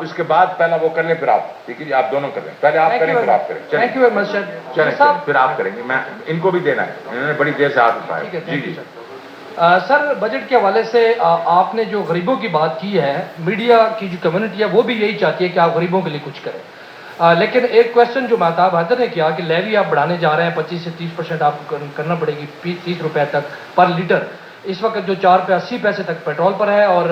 اس کے بعد پہلا وہ کر لیں پھر آپ، ٹھیک ہے جی، آپ دونوں کر لیں، پہلے آپ کریں پھر آپ کریں. تھینک یو ویری مچ سر. چلیں پھر آپ کریں گے، میں ان کو بھی دینا ہے، انہوں نے بڑی دیر سے ہاتھ اٹھایا. جی جی سر، بجٹ کے حوالے سے آپ نے جو غریبوں کی بات کی ہے، میڈیا کی جو کمیونٹی ہے وہ بھی یہی چاہتی ہے کہ آپ غریبوں کے لیے کچھ کریں. لیکن ایک کویشچن جو مہتاب حیدر نے کیا کہ لیوی آپ بڑھانے جا رہے ہیں، 25 سے 30% آپ کو کرنا پڑے گی، 30 روپے تک پر لیٹر. اس وقت جو 4 روپے 80 پیسے تک پیٹرول پر ہے اور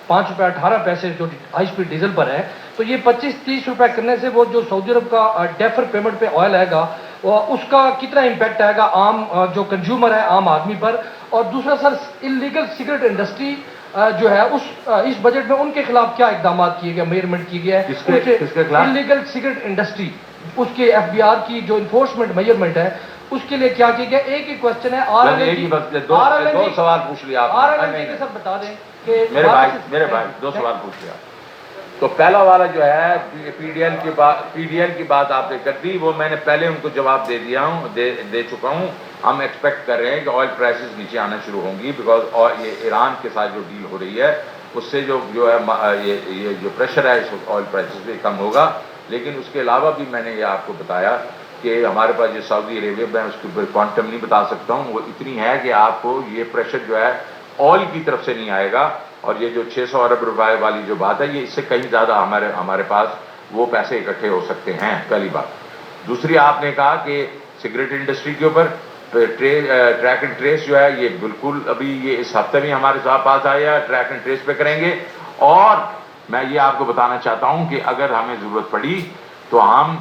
5 روپے 18 پیسے جو ہائی اسپیڈ ڈیزل پر ہے، تو یہ 25-30 روپے کرنے سے وہ جو سعودی عرب کا ڈیفر پیمنٹ پہ آئل آئے گا، اس کا کتنا امپیکٹ آئے گا عام جو کنزیومر ہے، عام آدمی پر؟ اور دوسرا سر، انلیگل سگریٹ انڈسٹری جو ہے اس بجٹ میں ان کے خلاف کیا اقدامات کیے گئے، میئرمنٹ کی گیا ہے؟ کس کے خلاف؟ انلیگل سگریٹ انڈسٹری، اس کے ایف بی آر کی جو انفورسمنٹ میئرمنٹ ہے اس کے لیے کیا کیا گیا؟ ایک ہی کوشچن ہے. دو سوال پوچھ لیا آپ نے. سر بتا دیں کہ میرے بھائی 2 سوال پوچھ لیا. تو پہلا والا جو ہے پی ڈی ایل کی بات آپ نے کر دی، وہ میں نے پہلے ان کو جواب دے دیا ہوں، دے چکا ہوں. ہم ایکسپیکٹ کر رہے ہیں کہ آئل پرائسز نیچے آنا شروع ہوں گی، بیکاز یہ ایران کے ساتھ جو ڈیل ہو رہی ہے اس سے جو ہے یہ جو پریشر ہے اس آئل پرائسز پہ کم ہوگا. لیکن اس کے علاوہ بھی میں نے یہ آپ کو بتایا کہ ہمارے پاس جو سعودی عربیہ، میں اس کے کوانٹم نہیں بتا سکتا ہوں، وہ اتنی ہے کہ آپ کو یہ پریشر جو ہے آئل کی طرف سے نہیں آئے گا. اور یہ جو 600 ارب روپے والی جو بات ہے، یہ اس سے کہیں زیادہ ہمارے پاس وہ پیسے اکٹھے ہو سکتے ہیں، پہلی بات. دوسری آپ نے کہا کہ سگریٹ انڈسٹری کے اوپر ٹریک اینڈ ٹریس جو ہے، یہ بالکل ابھی یہ اس ہفتے میں ہمارے پاس آیا، ٹریک اینڈ ٹریس پہ کریں گے. اور میں یہ آپ کو بتانا چاہتا ہوں کہ اگر ہمیں ضرورت پڑی تو ہم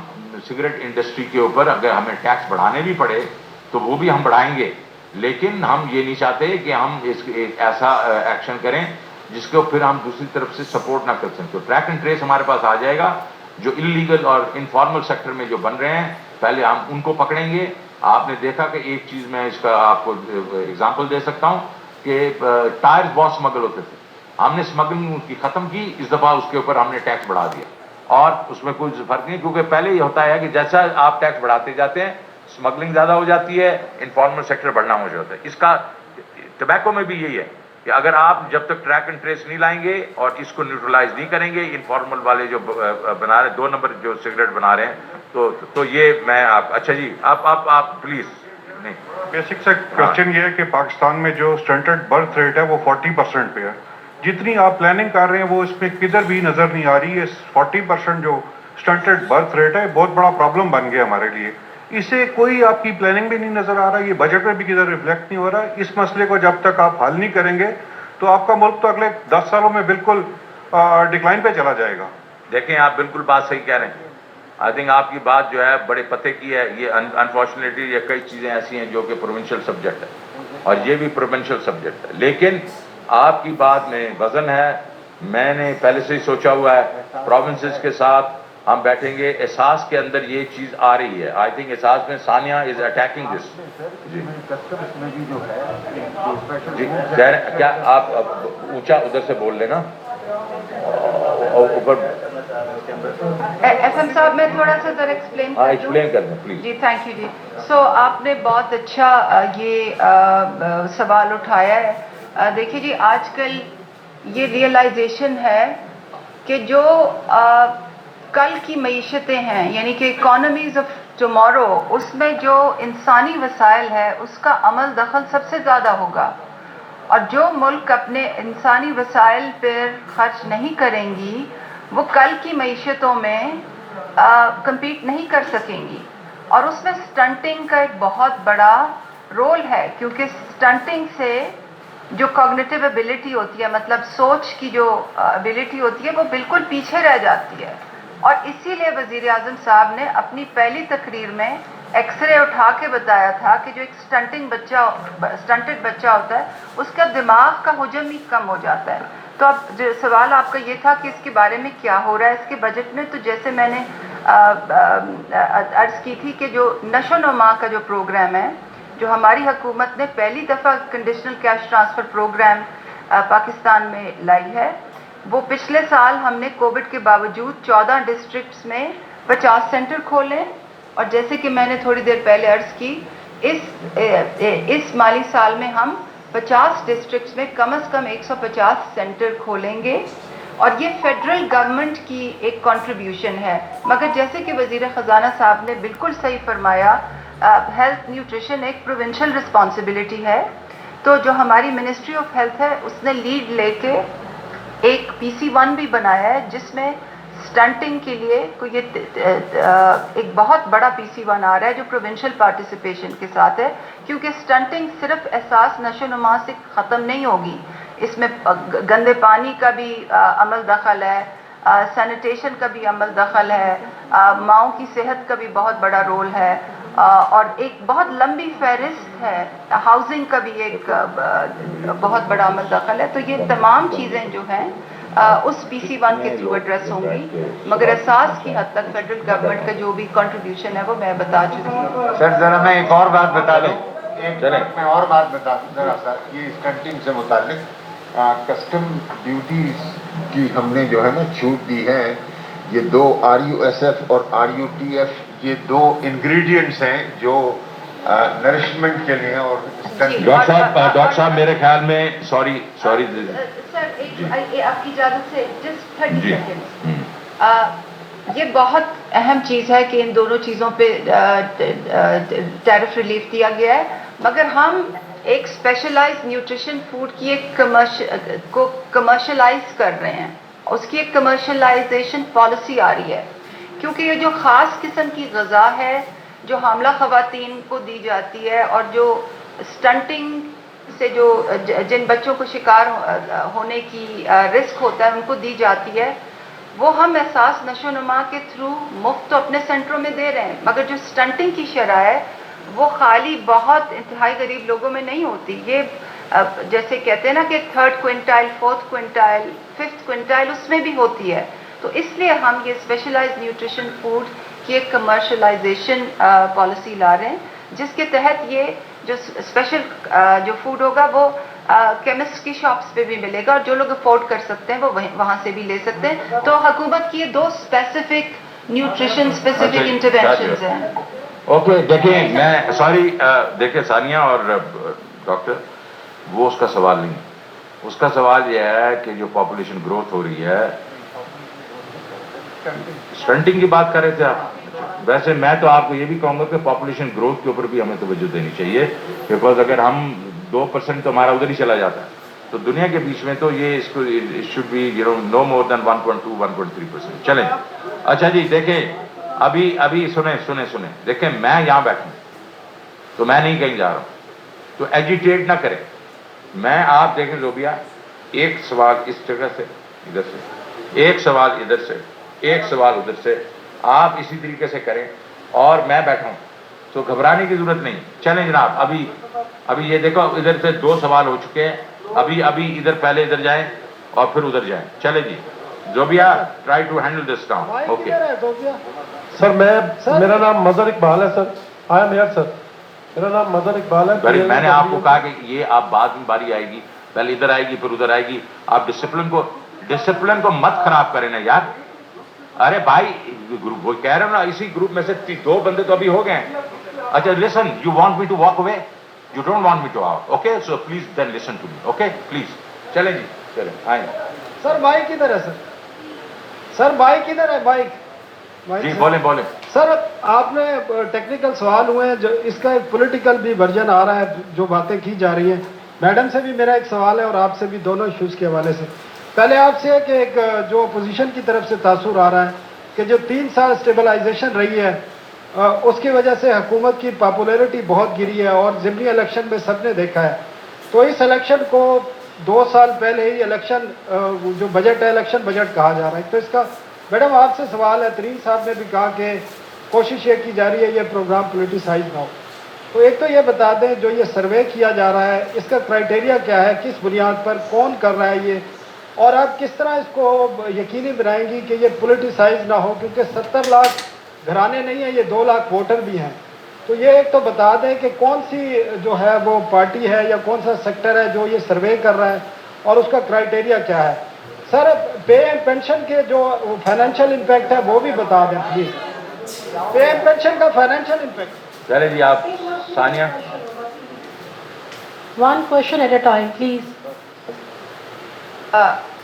سگریٹ انڈسٹری کے اوپر اگر ہمیں ٹیکس بڑھانے بھی پڑے تو وہ بھی ہم بڑھائیں گے. لیکن ہم یہ نہیں چاہتے کہ ہم ایسا ایکشن کریں جس کو پھر ہم دوسری طرف سے سپورٹ نہ کر سکیں. تو ٹریک اینڈ ٹریس ہمارے پاس آ جائے گا. جو انلیگل اور انفارمل سیکٹر میں جو بن رہے ہیں، پہلے ہم ان کو پکڑیں گے. آپ نے دیکھا کہ ایک چیز میں اس کا آپ کو اگزامپل دے سکتا ہوں کہ ٹائر بہت اسمگل ہوتے تھے، ہم نے اسمگلنگ ان کی ختم کی. اس دفعہ اس کے اوپر ہم نے ٹیکس بڑھا دیا، اور اس میں کوئی فرق نہیں، کیونکہ پہلے یہ ہوتا ہے کہ جیسا آپ ٹیکس بڑھاتے جاتے ہیں اسمگلنگ زیادہ ہو جاتی ہے، انفارمل سیکٹر بڑھنا ہو جاتا ہے. اس کا ٹبیکو میں بھی یہی ہے کہ اگر آپ جب تک ٹریک اینڈ ٹریس نہیں لائیں گے اور اس کو نیوٹرلائز نہیں کریں گے، انفارمل والے جو بنا رہے 2 نمبر جو سگریٹ بنا رہے ہیں، تو یہ میں آپ اچھا جی آپ پلیز نہیں. بیسک سے کوشچن یہ ہے کہ پاکستان میں جو سٹنٹڈ برتھ ریٹ ہے وہ 40% پہ ہے. جتنی آپ پلاننگ کر رہے ہیں وہ اس میں کدھر بھی نظر نہیں آ رہی ہے. 40% جو سٹنٹڈ برتھ ریٹ ہے بہت بڑا پرابلم بن گیا ہمارے لیے. اسے کوئی آپ کی پلاننگ بھی نہیں نظر آ رہا، یہ بجٹ میں بھی کدھر ریفلیکٹ نہیں ہو رہا. اس مسئلے کو جب تک آپ حل نہیں کریں گے تو آپ کا ملک تو اگلے 10 سالوں میں بالکل ڈکلائن پہ چلا جائے گا. دیکھیں، آپ بالکل بات صحیح کہہ رہے ہیں. آئی تھنک آپ کی بات جو ہے بڑے پتے کی ہے. یہ انفارچونیٹلی یہ کئی چیزیں ایسی ہیں جو کہ پروونشل سبجیکٹ ہے، اور یہ بھی پروونشل سبجیکٹ ہے. لیکن آپ کی بات میں وزن ہے. میں نے پہلے سے ہی سوچا ہوا ہے، پروونسز کے ساتھ ہم بیٹھیں گے. احساس کے اندر یہ چیز آ رہی ہے. آئی تھنک احساس میں ثانیہ از اٹیکنگ دس. جی کیا آپ اونچا ادھر سے بول لینا اوپر. ایس ایم صاحب میں تھوڑا سا ذرا ایکسپلین کر دیں پلیز. جی تھینک یو جی. سو آپ نے بہت اچھا یہ سوال اٹھایا ہے. دیکھیے جی، آج کل یہ ریئلائزیشن ہے کہ جو کل کی معیشتیں ہیں، یعنی کہ اکانومیز آف ٹمورو، اس میں جو انسانی وسائل ہے اس کا عمل دخل سب سے زیادہ ہوگا. اور جو ملک اپنے انسانی وسائل پر خرچ نہیں کریں گی وہ کل کی معیشتوں میں کمپیٹ نہیں کر سکیں گی. اور اس میں سٹنٹنگ کا ایک بہت بڑا رول ہے، کیونکہ سٹنٹنگ سے جو کوگنیٹیو ایبلٹی ہوتی ہے، مطلب سوچ کی جو ایبلٹی ہوتی ہے، وہ بالکل پیچھے رہ جاتی ہے. اور اسی لیے وزیر اعظم صاحب نے اپنی پہلی تقریر میں ایکس رے اٹھا کے بتایا تھا کہ جو ایک سٹنٹڈ بچہ ہوتا ہے اس کا دماغ کا حجم ہی کم ہو جاتا ہے. تو اب جو سوال آپ کا یہ تھا کہ اس کے بارے میں کیا ہو رہا ہے اس کے بجٹ میں، تو جیسے میں نے عرض کی تھی کہ جو نشو و نما کا جو پروگرام ہے، جو ہماری حکومت نے پہلی دفعہ conditional cash transfer program Pakistan میں لائی ہے، وہ پچھلے سال ہم نے کووڈ کے باوجود 14 ڈسٹرکٹس میں 50 سینٹر کھولے. اور جیسے کہ میں نے تھوڑی دیر پہلے عرض کی، اس مالی سال میں ہم 50 ڈسٹرکٹس میں کم از کم 150 سینٹر کھولیں گے. اور یہ فیڈرل گورنمنٹ کی ایک کنٹریبیوشن ہے. مگر جیسے کہ وزیر خزانہ صاحب نے بالکل صحیح فرمایا, ہیلتھ نیوٹریشن ایک پروونشل رسپانسبلٹی ہے. تو جو ہماری منسٹری آف ہیلتھ ہے اس نے لیڈ لے کے ایک PC1 بھی بنایا ہے, جس میں سٹنٹنگ کے لیے کوئی ایک بہت بڑا PC1 آ رہا ہے جو پروونشل پارٹیسپیشن کے ساتھ ہے, کیونکہ سٹنٹنگ صرف احساس نشو و نما سے ختم نہیں ہوگی, اس میں گندے پانی کا بھی عمل دخل ہے, سینیٹیشن کا بھی عمل دخل ہے, ماؤں کی صحت کا بھی بہت بڑا رول ہے, اور ایک بہت لمبی فہرست ہے, ہاؤسنگ کا بھی ایک بہت بڑا عمل دخل ہے. تو یہ تمام چیزیں جو ہیں اس PC1 کے تھرو ایڈریس ہوں گی, مگر احساس کی حد تک فیڈرل گورنمنٹ کا جو بھی کنٹریبیوشن ہے وہ میں بتا چکی ہوں. سر ذرا میں ایک اور بات بتا دوں, میں اور بات بتا دوں ذرا سا, یہ اسٹنٹنگ سے متعلق کسٹم ڈیوٹیز کی ہم نے جو ہے نا چھوٹ دی ہے. یہ 2 RUSF اور RUTF یہ 2 انگریڈینٹس ہیں جو نرشمنٹ کے لیے اور ڈاکٹر صاحب میرے خیال میں سوری سر آپ کی اجازت سے جسٹ 30 سیکنڈ, یہ بہت اہم چیز ہے کہ ان دونوں چیزوں پہ ٹیرف ریلیف دیا گیا ہے, مگر ہم ایک اسپیشلائز نیوٹریشن فوڈ کی ایک کو کمرشلائز کر رہے ہیں, اس کی ایک کمرشلائزیشن پالیسی آ رہی ہے, کیونکہ یہ جو خاص قسم کی غذا ہے جو حاملہ خواتین کو دی جاتی ہے اور جو سٹنٹنگ سے جو جن بچوں کو شکار ہونے کی رسک ہوتا ہے ان کو دی جاتی ہے, وہ ہم احساس نشو و نما کے تھرو مفت اپنے سینٹروں میں دے رہے ہیں. مگر جو سٹنٹنگ کی شرح ہے وہ خالی بہت انتہائی غریب لوگوں میں نہیں ہوتی, یہ جیسے کہتے ہیں نا کہ 3rd کوئنٹائل 4th کوئنٹائل 5th کوئنٹائل اس میں بھی ہوتی ہے. تو اس لیے ہم یہ اسپیشلائز نیوٹریشن فوڈ کی ایک کمرشلائزیشن پالیسی لا رہے ہیں, جس کے تحت یہ جو اسپیشل جو فوڈ ہوگا وہ کیمسٹ کی شاپس پہ بھی ملے گا, اور جو لوگ افورڈ کر سکتے ہیں وہ وہاں سے بھی لے سکتے ہیں. تو حکومت کی یہ 2 اسپیسیفک نیوٹریشن اسپیسیفک انٹرونشنز ہیں. اوکے دیکھیں, میں سوری دیکھیں ثانیہ اور ڈاکٹر, وہ اس کا سوال نہیں, اس کا سوال یہ ہے کہ جو پاپولیشن گروتھ ہو رہی ہے, سٹنٹنگ کی بات کر رہے تھے آپ. ویسے میں تو آپ کو یہ بھی کہوں گا کہ پاپولیشن گروتھ کے اوپر بھی ہمیں توجہ دینی چاہیے, بیکاز اگر ہم 2% تو ہمارا ادھر ہی چلا جاتا ہے, تو دنیا کے بیچ میں تو یہ اس کو شوڈ بی نو مور دین 1.2-1.3%. چلیں اچھا جی, دیکھیں ابھی سنیں دیکھیں, میں یہاں بیٹھوں تو میں نہیں کہیں جا رہا ہوں, تو ایجیٹیٹ نہ کریں. میں آپ دیکھیں زوبیا, ایک سوال اس جگہ سے ادھر سے, ایک سوال ادھر سے, ایک سوال ادھر سے, آپ اسی طریقے سے کریں اور میں بیٹھا ہوں, تو گھبرانے کی ضرورت نہیں. چلیں جناب, ابھی یہ دیکھو ادھر سے 2 سوال ہو چکے ہیں, ابھی ادھر پہلے ادھر جائیں اور پھر ادھر جائیں. چلیں جی Zobia, try to handle this down. Okay sir, میرا نام مظہر اقبال ہے سر. آئی ایم ہیئر سر. میرا نام مظہر اقبال ہے. میں نے آپ کو کہا کہ یہ آپ بعد میں باری آئے گی, پہلے ادھر آئے گی پھر ادھر آئے گی. آپ ڈسپلن کو مت خراب کریں نا یار. ارے بھائی گروپ وہ کہہ رہے ہو نا, اسی گروپ میں سے 2 بندے تو ابھی ہو گئے ہیں. اچھا listen, you want me to walk away, you don't want me to out, okay, so please then listen to me, okay please. چلیں جی, چلیں آئیں. سر بائک کدھر ہے سر؟ سر بائک کدھر ہے؟ بائک جی بولیں. سر آپ نے ٹیکنیکل سوال ہوئے ہیں, جو اس کا ایک پولیٹیکل بھی ورژن آ رہا ہے, جو باتیں کی جا رہی ہیں. میڈم سے بھی میرا ایک سوال ہے اور آپ سے بھی, دونوں ایشوز کے حوالے سے. پہلے آپ سے کہ ایک جو اپوزیشن کی طرف سے تاثر آ رہا ہے کہ جو 3 سال اسٹیبلائزیشن رہی ہے, اس کی وجہ سے حکومت کی پاپولیرٹی بہت گری ہے, اور ضمنی الیکشن میں سب نے دیکھا ہے. تو اس الیکشن کو 2 سال پہلے ہی الیکشن جو بجٹ ہے, الیکشن بجٹ کہا جا رہا ہے. تو اس کا میڈم آپ سے سوال ہے, ترین صاحب نے بھی کہا کہ کوشش یہ کی جا رہی ہے یہ پروگرام پولیٹیسائز نہ ہو. تو ایک تو یہ بتا دیں, جو یہ سروے کیا جا رہا ہے اس کا کرائٹیریا کیا ہے, کس بنیاد پر, کون کر رہا ہے یہ, اور آپ کس طرح اس کو یقینی بنائیں گی کہ یہ پولیٹیسائز نہ ہو, کیونکہ 70 لاکھ گھرانے نہیں ہیں, یہ 2 لاکھ ووٹر بھی ہیں. تو یہ ایک تو بتا دیں کہ کون سی جو ہے وہ پارٹی ہے یا کون سا سیکٹر ہے جو یہ سروے کر رہا ہے, اور اس کا کرائٹیریا کیا ہے. سر پے اینڈ پینشن کے جو فائنینشیل امپیکٹ ہے وہ بھی بتا دیں پلیز, پے اینڈ پینشن کا فائنینشیل امپیکٹ. چلے جی آپ ثانیہ. One question at a time, please.